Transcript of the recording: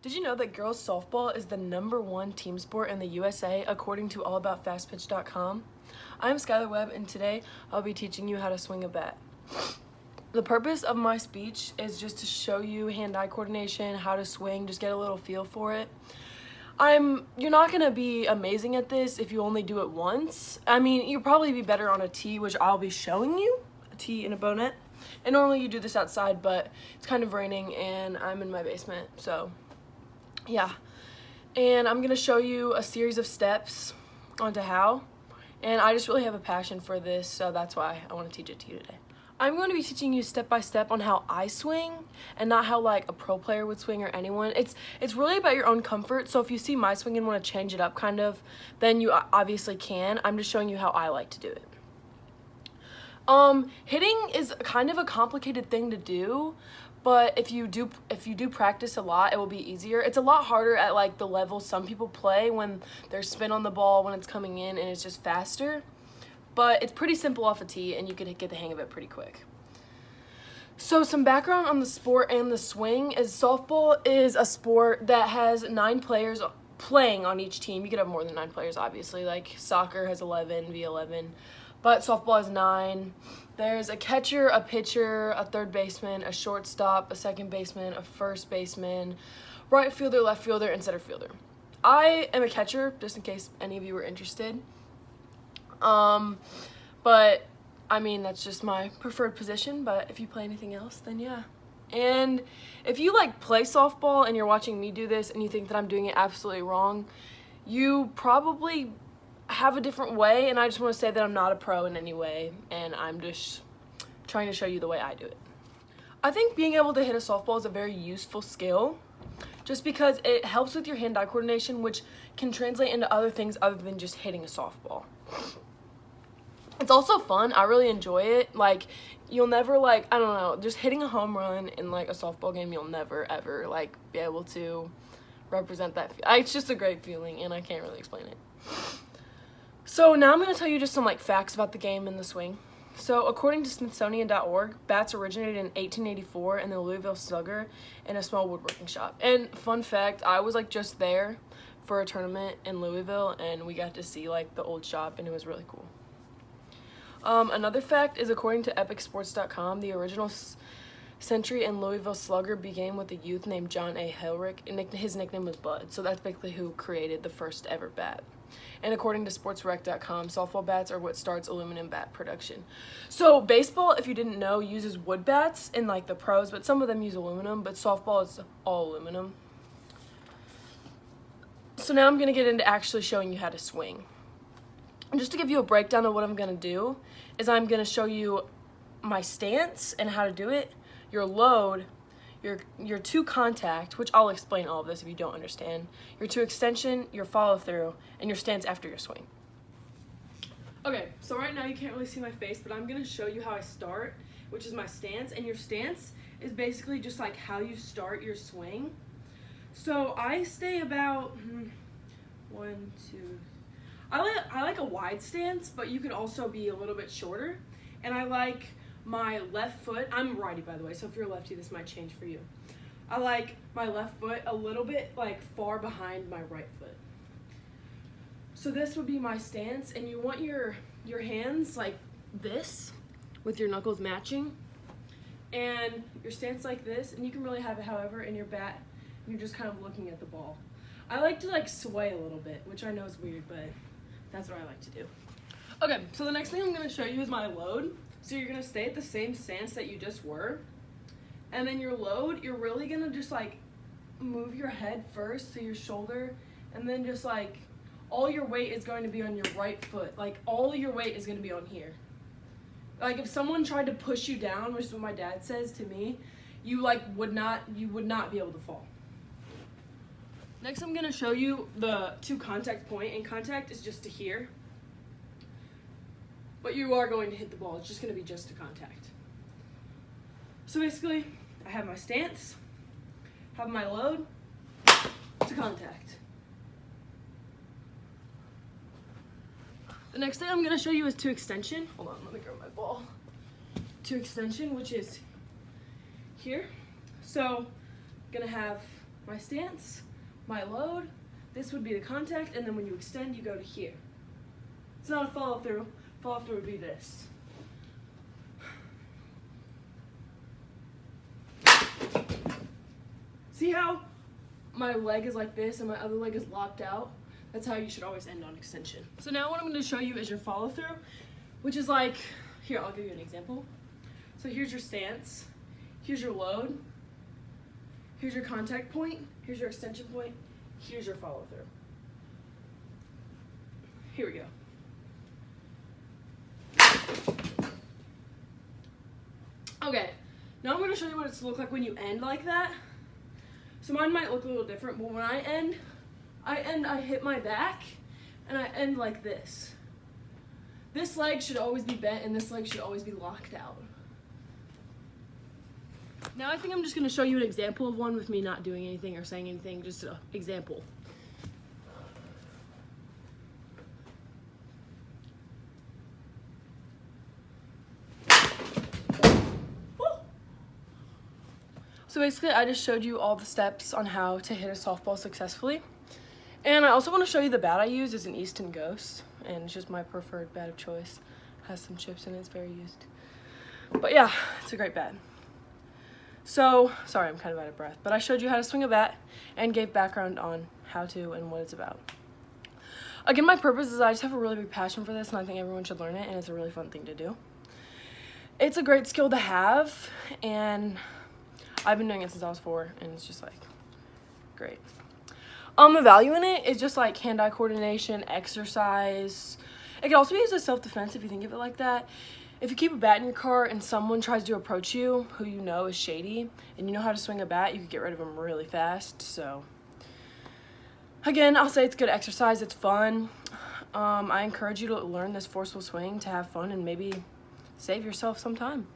Did you know that girls softball is the #1 team sport in the USA according to allaboutfastpitch.com? I'm Skylar Webb, and today I'll be teaching you how to swing a bat. The purpose of my speech is just to show you hand-eye coordination, how to swing, just get a little feel for it. You're not gonna be amazing at this if you only do it once. I mean, you'll probably be better on a tee, which I'll be showing you, a tee and a bonet. And normally you do this outside, but it's kind of raining and I'm in my basement, so yeah. And I'm gonna show you a series of steps onto how. And I just really have a passion for this, so that's why I want to teach it to you today. I'm going to be teaching you step by step on how I swing and not how like a pro player would swing or anyone. It's really about your own comfort. So if you see my swing and want to change it up kind of, then you obviously can. I'm just showing you how I like to do it. Hitting is kind of a complicated thing to do, but if you do practice a lot, it will be easier. It's a lot harder at like the level some people play when there's spin on the ball when it's coming in and it's just faster. But it's pretty simple off a tee and you can get the hang of it pretty quick. So some background on the sport and the swing is softball is a sport that has 9 players playing on each team. You could have more than 9 players, obviously. Like soccer has 11 v 11, but softball has 9. There's a catcher, a pitcher, a third baseman, a shortstop, a second baseman, a first baseman, right fielder, left fielder, and center fielder. I am a catcher, just in case any of you were interested. But I mean, that's just my preferred position, but if you play anything else, then yeah. And if you like play softball and you're watching me do this and you think that I'm doing it absolutely wrong, you probably have a different way, and I just want to say that I'm not a pro in any way, and I'm just trying to show you the way I do it. I think being able to hit a softball is a very useful skill, just because it helps with your hand-eye coordination, which can translate into other things other than just hitting a softball. It's also fun. I really enjoy it. Like, you'll never, like, I don't know, just hitting a home run in, like, a softball game, you'll never, ever, like, be able to represent that. It's just a great feeling, and I can't really explain it. So now I'm going to tell you just some, like, facts about the game and the swing. So according to Smithsonian.org, bats originated in 1884 in the Louisville Slugger in a small woodworking shop. And fun fact, I was, like, just there for a tournament in Louisville, and we got to see, like, the old shop, and it was really cool. Another fact is, according to epicsports.com, the original century in Louisville Slugger began with a youth named John A. Hellrick, and his nickname was Bud, so that's basically who created the first ever bat. And according to sportsrec.com, softball bats are what starts aluminum bat production. So baseball, if you didn't know, uses wood bats in like the pros, but some of them use aluminum, but softball is all aluminum. So now I'm going to get into actually showing you how to swing. And just to give you a breakdown of what I'm going to do is I'm going to show you my stance and how to do it, your load, your to contact, which I'll explain all of this if you don't understand, your to extension, your follow through, and your stance after your swing. Okay, so right now you can't really see my face, but I'm going to show you how I start, which is my stance, and your stance is basically just like how you start your swing. So I stay about 1, 2, I like a wide stance, but you can also be a little bit shorter. And I like my left foot, I'm a righty by the way, so if you're a lefty this might change for you. I like my left foot a little bit like far behind my right foot. So this would be my stance, and you want your hands like this with your knuckles matching, and your stance like this, and you can really have it however in your bat, and you're just kind of looking at the ball. I like to like sway a little bit, which I know is weird, but that's what I like to do. Okay, so the next thing I'm going to show you is my load. So you're going to stay at the same stance that you just were. And then your load, you're really going to just like move your head first to your shoulder. And then just like all your weight is going to be on your right foot. Like all your weight is going to be on here. Like if someone tried to push you down, which is what my dad says to me, you would not be able to fall. Next, I'm going to show you the to contact point, and contact is just to here. But you are going to hit the ball. It's just going to be just to contact. So basically, I have my stance, have my load, to contact. The next thing I'm going to show you is to extension. Hold on, let me grab my ball. To extension, which is here. So, I'm going to have my stance, my load, this would be the contact, and then when you extend, you go to here. It's not a follow through. Follow through would be this. See how my leg is like this and my other leg is locked out? That's how you should always end on extension. So now what I'm going to show you is your follow through, which is like, here, I'll give you an example. So here's your stance, here's your load, here's your contact point, here's your extension point, here's your follow through. Here we go. Okay, now I'm going to show you what it's look like when you end like that. So mine might look a little different, but when I end, I hit my back, and I end like this. This leg should always be bent, and this leg should always be locked out. Now I think I'm just going to show you an example of one with me not doing anything or saying anything, just an example. So basically, I just showed you all the steps on how to hit a softball successfully. And I also want to show you the bat I use is an Easton Ghost, and it's just my preferred bat of choice. Has some chips in it, it's very used. But yeah, it's a great bat. So, sorry, I'm kind of out of breath, but I showed you how to swing a bat and gave background on how to and what it's about. Again, my purpose is I just have a really big passion for this, and I think everyone should learn it, and it's a really fun thing to do. It's a great skill to have, and I've been doing it since I was 4, and it's just like great. The value in it is just like hand-eye coordination, exercise. It can also be used as self-defense if you think of it like that. If you keep a bat in your car and someone tries to approach you who you know is shady and you know how to swing a bat, you can get rid of them really fast. So again, I'll say it's good exercise, it's fun. I encourage you to learn this forceful swing to have fun and maybe save yourself some time.